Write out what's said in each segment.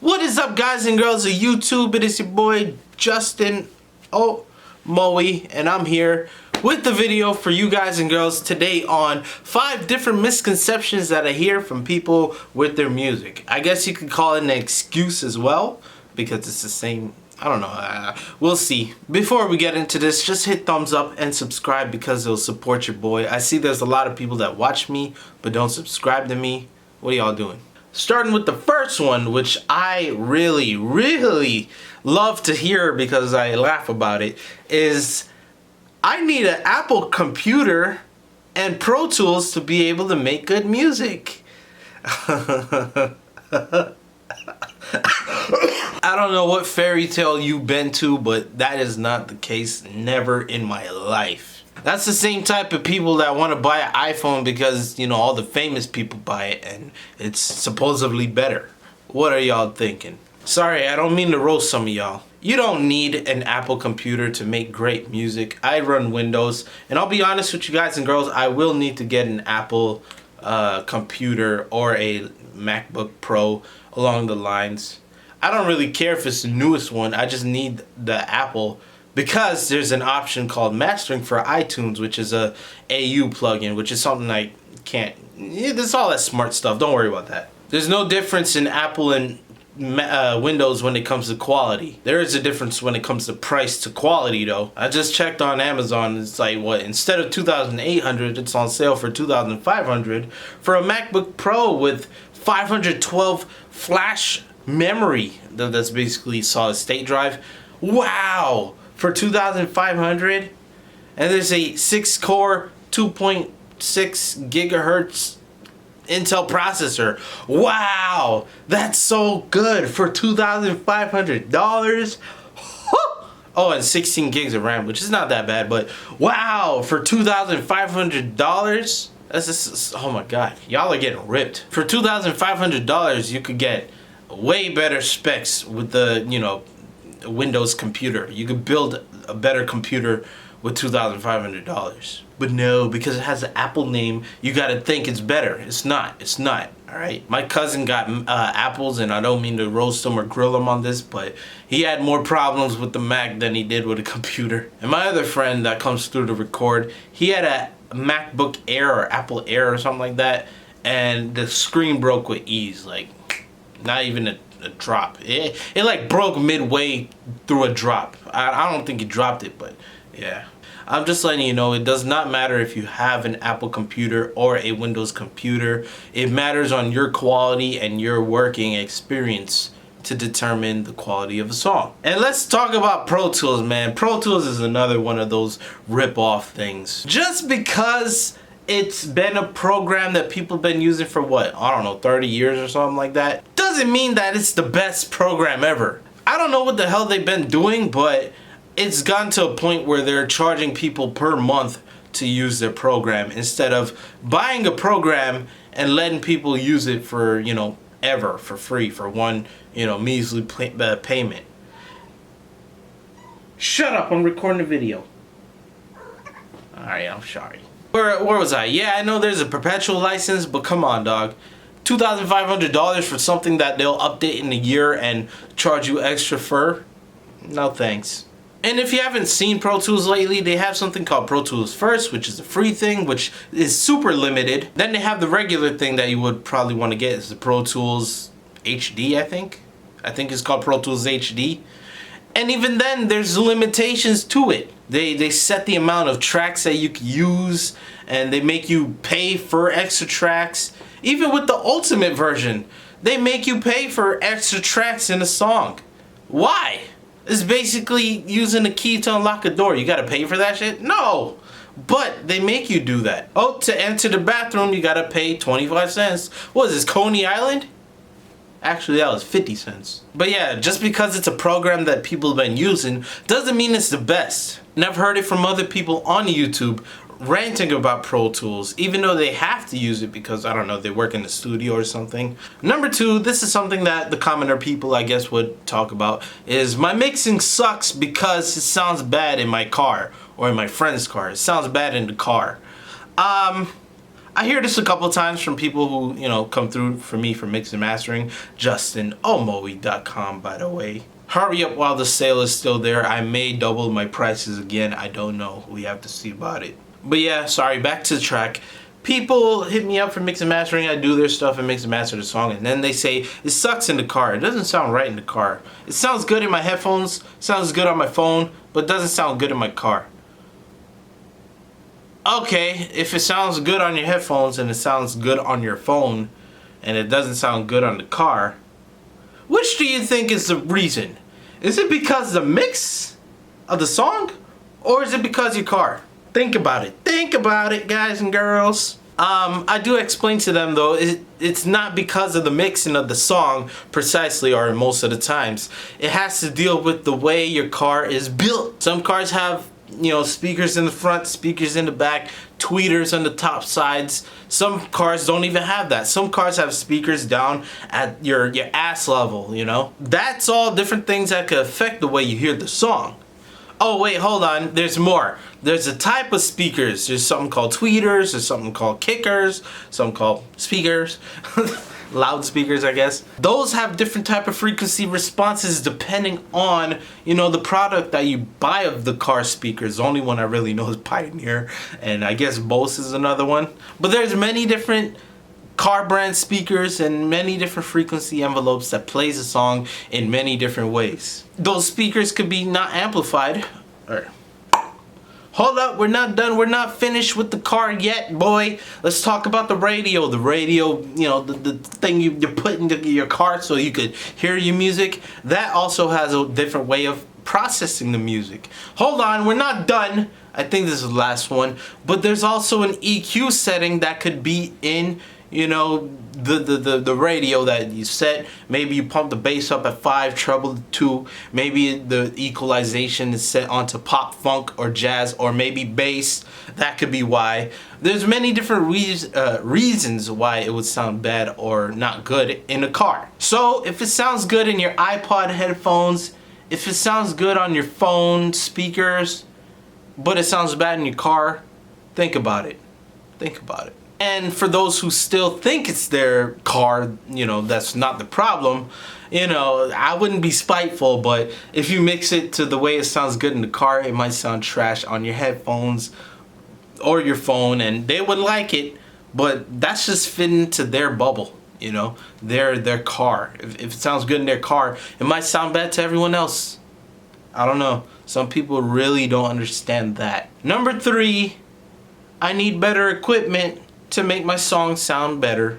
What is up, guys and girls of YouTube? It is your boy Justin Moe, and I'm here with the video for you guys and girls today on 5 different misconceptions that I hear from people with their music. I guess you could call it an excuse as well, because it's the same. I don't know, we'll see. Before we get into this, just hit thumbs up and subscribe because it'll support your boy. I see there's a lot of people that watch me but don't subscribe to me. What are y'all doing? Starting with the first one, which I really love to hear because I laugh about it, is I need an Apple computer and Pro Tools to be able to make good music. I don't know what fairy tale you've been to, but that is not the case. Never in my life. That's the same type of people that want to buy an iPhone because, you know, all the famous people buy it and it's supposedly better. What are y'all thinking? Sorry, I don't mean to roast some of y'all. You don't need an Apple computer to make great music. I run Windows, and I'll be honest with you guys and girls, I will need to get an Apple computer or a MacBook Pro along the lines. I don't really care if it's the newest one. I just need the Apple because there's an option called mastering for iTunes, which is a AU plugin, which is something I can't. There's all that smart stuff. Don't worry about that. There's no difference in Apple and Windows when it comes to quality. There is a difference when it comes to price to quality, though. I just checked on Amazon. It's like, what, instead of $2,800, it's on sale for $2,500 for a MacBook Pro with 512 flash memory. That's basically solid state drive. Wow, for $2,500, and there's a 6-core 2.6 gigahertz Intel processor. Wow, that's so good for $2,500. Oh, and 16 gigs of RAM, which is not that bad, but wow, for $2,500. That's just, oh my god, y'all are getting ripped. For $2,500, you could get way better specs with the, you know, Windows computer. You could build a better computer with $2,500. But no, because it has an Apple name, you gotta think it's better. It's not. It's not. Alright? My cousin got Apples, and I don't mean to roast him or grill him on this, but he had more problems with the Mac than he did with a computer. And my other friend that comes through to record, he had a MacBook Air or Apple Air or something like that, and the screen broke with ease. Like, not even a drop. It like broke midway through a drop. I don't think he dropped it, but yeah. I'm just letting you know, it does not matter if you have an Apple computer or a Windows computer. It matters on your quality and your working experience to determine the quality of a song. And let's talk about Pro Tools, man. Pro Tools is another one of those rip-off things. Just because it's been a program that people have been using for what, I don't know, 30 years or something like that, doesn't mean that it's the best program ever. I don't know what the hell they've been doing, but it's gotten to a point where they're charging people per month to use their program instead of buying a program and letting people use it for, you know, ever for free for one, you know, measly payment. Shut up, I'm recording a video. Alright, I'm sorry. Where was I? Yeah, I know there's a perpetual license, but come on, dog. $2,500 for something that they'll update in a year and charge you extra for? No thanks. And if you haven't seen Pro Tools lately, they have something called Pro Tools First, which is a free thing, which is super limited. Then they have the regular thing that you would probably want to get, is the Pro Tools HD, I think. I think it's called Pro Tools HD. And even then, there's limitations to it. They set the amount of tracks that you can use, and they make you pay for extra tracks. Even with the Ultimate version, they make you pay for extra tracks in a song. Why? It's basically using a key to unlock a door. You gotta pay for that shit? No! But they make you do that. Oh, to enter the bathroom, you gotta pay 25 cents. What is this, Coney Island? Actually, that was 50 cents. But yeah, just because it's a program that people have been using doesn't mean it's the best. And I've heard it from other people on YouTube ranting about Pro Tools, even though they have to use it because, I don't know, they work in the studio or something. Number 2, this is something that the commoner people, I guess, would talk about, is my mixing sucks because it sounds bad in my car or in my friend's car. It sounds bad in the car. I hear this a couple times from people who, you know, come through for me for mix and mastering. JustinOmoe.com, by the way. Hurry up while the sale is still there. I may double my prices again. I don't know. We have to see about it. But yeah, sorry, back to the track. People hit me up for mix and mastering. I do their stuff and mix and master the song, and then they say it sucks in the car. It doesn't sound right in the car. It sounds good in my headphones, sounds good on my phone, but it doesn't sound good in my car. Okay, if it sounds good on your headphones and it sounds good on your phone and it doesn't sound good on the car, which do you think is the reason? Is it because the mix of the song, or is it because your car? Think about it. Think about it, guys and girls. I do explain to them though, it's not because of the mixing of the song precisely, or most of the times. It has to deal with the way your car is built. Some cars have, you know, speakers in the front, speakers in the back, tweeters on the top sides. Some cars don't even have that. Some cars have speakers down at your ass level, you know. That's all different things that could affect the way you hear the song. Oh wait, hold on, there's more. There's a type of speakers. There's something called tweeters, there's something called kickers, something called speakers. Loudspeakers, I guess. Those have different type of frequency responses depending on, you know, the product that you buy of the car speakers. The only one I really know is Pioneer, and I guess Bose is another one. But there's many different car brand speakers and many different frequency envelopes that plays a song in many different ways. Those speakers could be not amplified, or hold up, we're not done. We're not finished with the car yet, boy. Let's talk about the radio. The radio, you know, the thing you put into your car so you could hear your music. That also has a different way of processing the music. Hold on, we're not done. I think this is the last one. But there's also an EQ setting that could be in, you know, the radio that you set. Maybe you pump the bass up at 5, treble to 2. Maybe the equalization is set onto pop, funk, or jazz, or maybe bass. That could be why. There's many different reasons why it would sound bad or not good in a car. So if it sounds good in your iPod headphones, if it sounds good on your phone speakers, but it sounds bad in your car, think about it. Think about it. And for those who still think it's their car, you know, that's not the problem. You know, I wouldn't be spiteful, but if you mix it to the way it sounds good in the car, it might sound trash on your headphones or your phone, and they would like it, but that's just fitting to their bubble, you know, their car. If it sounds good in their car, it might sound bad to everyone else. I don't know. Some people really don't understand that. Number 3, I need better equipment to make my song sound better.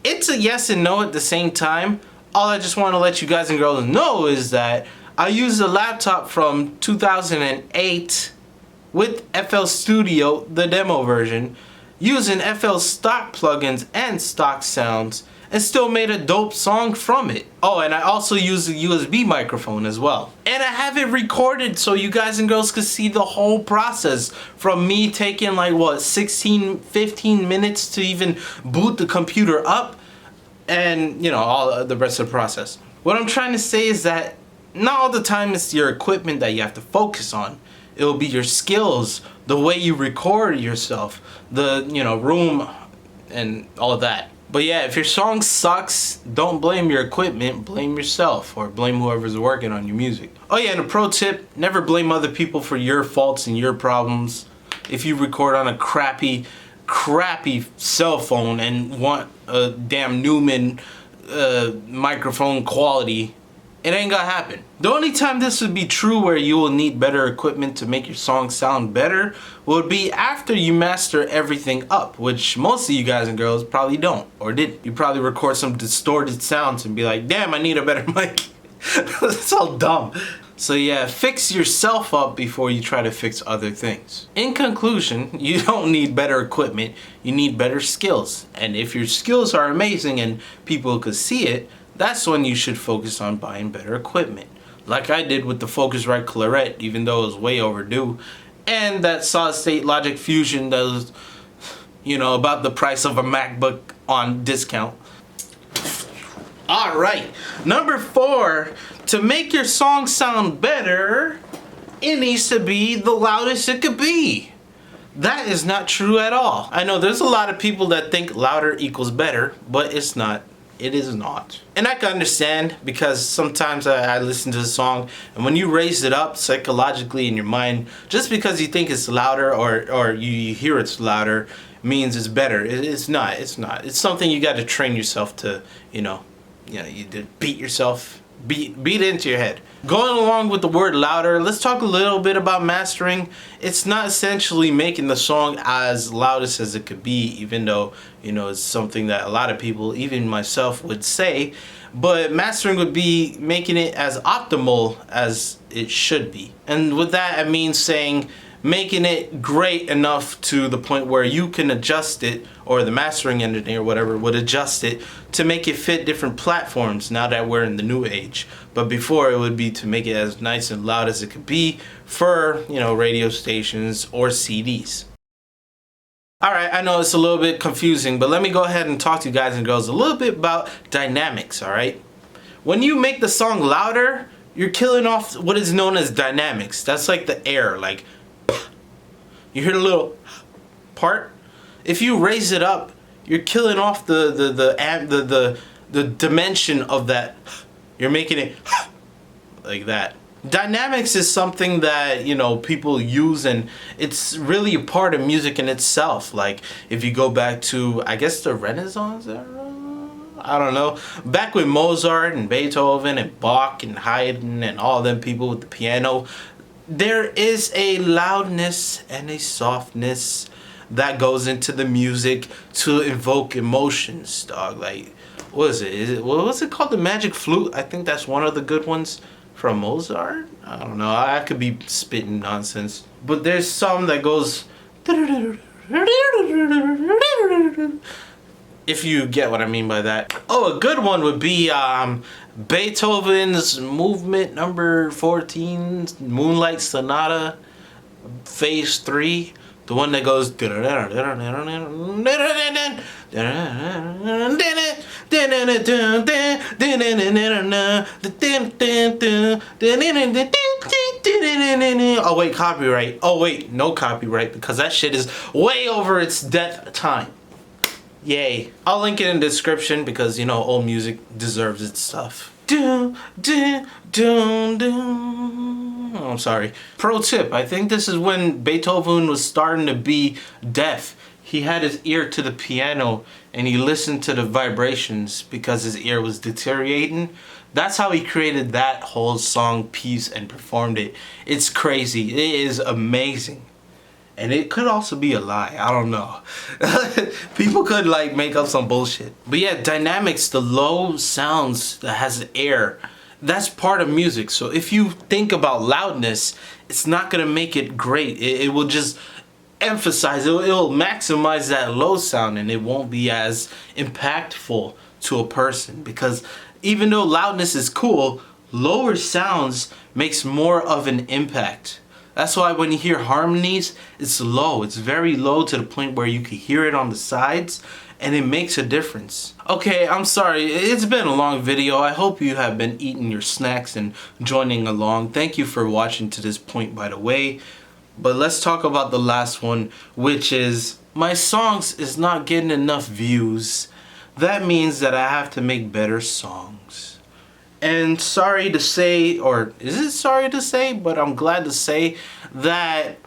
It's a yes and no at the same time. All I just want to let you guys and girls know is that I used a laptop from 2008 with FL Studio, the demo version, using FL stock plugins and stock sounds, and still made a dope song from it. Oh, and I also used a USB microphone as well. And I have it recorded so you guys and girls can see the whole process, from me taking like what, 15 minutes to even boot the computer up, and you know, all the rest of the process. What I'm trying to say is that not all the time it's your equipment that you have to focus on. It will be your skills, the way you record yourself, the, you know, room and all of that. But yeah, if your song sucks, don't blame your equipment, blame yourself, or blame whoever's working on your music. Oh yeah, and a pro tip, never blame other people for your faults and your problems. If you record on a crappy cell phone and want a damn Neumann microphone quality, it ain't gonna happen. The only time this would be true where you will need better equipment to make your song sound better would be after you master everything up, which most of you guys and girls probably don't or didn't. You probably record some distorted sounds and be like, damn, I need a better mic. That's all dumb. So yeah, fix yourself up before you try to fix other things. In conclusion, you don't need better equipment, you need better skills. And if your skills are amazing and people could see it, that's when you should focus on buying better equipment. Like I did with the Focusrite Claret, even though it was way overdue. And that solid state Logic Fusion that was, you know, about the price of a MacBook on discount. Alright, number 4, to make your song sound better, it needs to be the loudest it could be. That is not true at all. I know there's a lot of people that think louder equals better, but it's not. It is not. And I can understand, because sometimes I listen to the song, and when you raise it up psychologically in your mind, just because you think it's louder or you hear it's louder means it's better. It's not. It's not. It's something you got to train yourself to, you beat yourself, beat it into your head. Going along with the word louder, let's talk a little bit about mastering. It's not essentially making the song as loudest as it could be, even though, it's something that a lot of people, even myself, would say. But mastering would be making it as optimal as it should be. And with that, I mean saying making it great enough to the point where you can adjust it, or the mastering engineer or whatever would adjust it to make it fit different platforms now that we're in the new age. But before, it would be to make it as nice and loud as it could be for, radio stations or CDs. Alright, I know it's a little bit confusing, but let me go ahead and talk to you guys and girls a little bit about dynamics, alright? When you make the song louder, you're killing off what is known as dynamics. That's like the air, like you hear the little part. If you raise it up, you're killing off the dimension of that. You're making it like that. Dynamics is something that people use, and it's really a part of music in itself. Like if you go back to, I guess, the Renaissance era, I don't know, back with Mozart and Beethoven and Bach and Haydn and all them people with the piano, there is a loudness and a softness that goes into the music to evoke emotions, dog. Like, what was it called? The Magic Flute? I think that's one of the good ones from Mozart. I don't know. I could be spitting nonsense. But there's some that goes, if you get what I mean by that. Oh, a good one would be Beethoven's Movement Number 14, Moonlight Sonata, Phase 3. The one that goes. Oh wait, copyright. Oh wait, no copyright, because that shit is way over its death time. Yay. I'll link it in the description because, old music deserves its stuff. Oh, I'm sorry. Pro tip, I think this is when Beethoven was starting to be deaf. He had his ear to the piano and he listened to the vibrations because his ear was deteriorating. That's how he created that whole song piece and performed it. It's crazy. It is amazing. And it could also be a lie. I don't know. People could make up some bullshit. But yeah, dynamics, the low sounds that has air, that's part of music. So if you think about loudness, it's not gonna make it great. It will just emphasize, it'll maximize that low sound, and it won't be as impactful to a person. Because even though loudness is cool, lower sounds makes more of an impact. That's why when you hear harmonies, it's low. It's very low to the point where you can hear it on the sides, and it makes a difference. Okay, I'm sorry. It's been a long video. I hope you have been eating your snacks and joining along. Thank you for watching to this point, by the way. But let's talk about the last one, which is my songs is not getting enough views. That means that I have to make better songs. And sorry to say, or is it sorry to say, but I'm glad to say that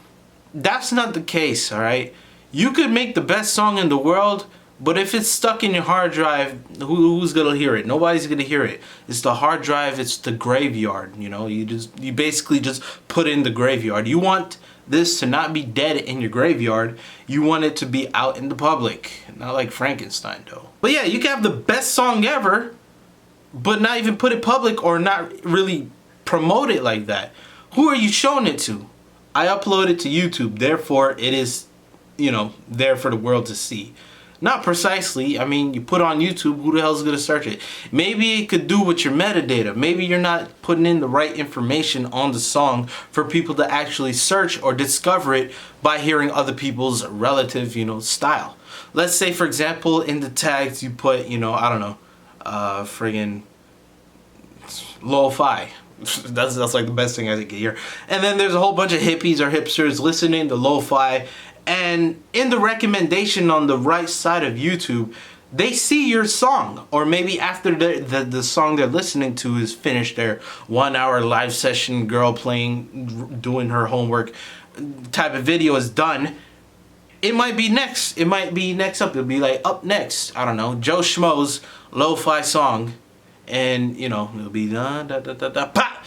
that's not the case, alright? You could make the best song in the world, but if it's stuck in your hard drive, who's gonna hear it? Nobody's gonna hear it. It's the hard drive, it's the graveyard, you basically just put in the graveyard. You want this to not be dead in your graveyard, you want it to be out in the public. Not like Frankenstein though. But yeah, you can have the best song ever, but not even put it public or not really promote it like that. Who are you showing it to? I upload it to YouTube, therefore it is, there for the world to see. Not precisely. I mean, you put on YouTube, who the hell's gonna search it? Maybe it could do with your metadata. Maybe you're not putting in the right information on the song for people to actually search or discover it by hearing other people's relative, style. Let's say, for example, in the tags you put, I don't know, friggin' lo-fi. That's like the best thing I could hear. And then there's a whole bunch of hippies or hipsters listening to lo-fi, And in the recommendation on the right side of YouTube, they see your song, or maybe after the song they're listening to is finished, their 1 hour live session, girl playing, doing her homework type of video is done. It might be next. It might be next up. It'll be like up next. I don't know, Joe Schmo's lo-fi song, and you know it'll be da da da da da pa.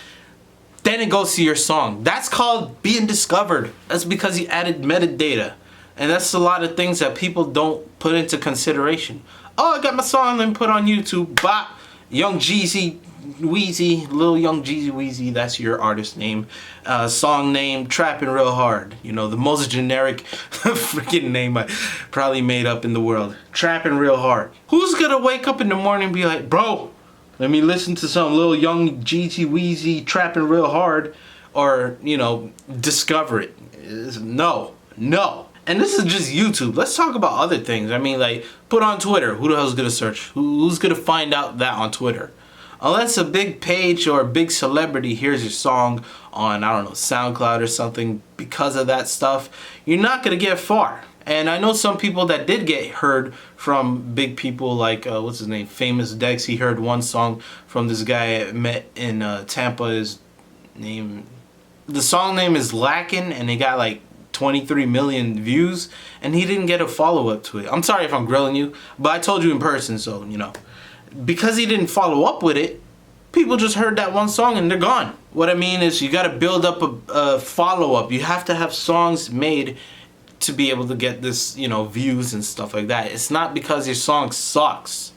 Then it goes to your song. That's called being discovered. That's because you added metadata. And that's a lot of things that people don't put into consideration. Oh, I got my song, let me put on YouTube. Bop. Young Jeezy Weezy, Lil Young Jeezy Weezy, that's your artist name. Song name, Trapping Real Hard. You know, the most generic freaking name I probably made up in the world. Trapping Real Hard. Who's gonna wake up in the morning and be like, bro, let me listen to some Lil Young Jeezy Weezy Trapping Real Hard, or, you know, discover it? No. And this is just YouTube. Let's talk about other things. I mean, like, put on Twitter. Who the hell's gonna search? Who's gonna find out that on Twitter? Unless a big page or a big celebrity hears your song on, I don't know, SoundCloud or something, because of that stuff, you're not gonna get far. And I know some people that did get heard from big people like, what's his name? Famous Dex. He heard one song from this guy I met in Tampa. His name, the song name is Lackin', and he got like 23 million views, and he didn't get a follow-up to it. I'm sorry if I'm grilling you, but I told you in person, so, you know. Because he didn't follow up with it, people just heard that one song and they're gone. What I mean is you got to build up a follow-up. You have to have songs made to be able to get this, you know, views and stuff like that. It's not because your song sucks.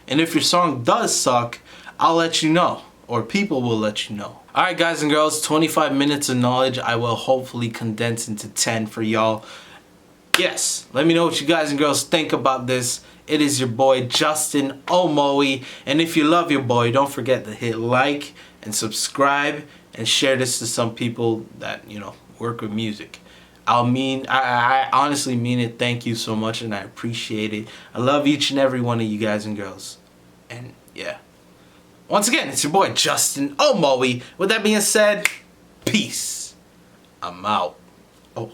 And if your song does suck, I'll let you know, or people will let you know. Alright guys and girls, 25 minutes of knowledge I will hopefully condense into 10 for y'all. Yes, let me know what you guys and girls think about this. It is your boy Justin Omoe, and if you love your boy, don't forget to hit like and subscribe and share this to some people that, you know, work with music. I honestly mean it. Thank you so much, and I appreciate it. I love each and every one of you guys and girls. And yeah. Once again, it's your boy Justin Omoe. With that being said, peace. I'm out. Oh.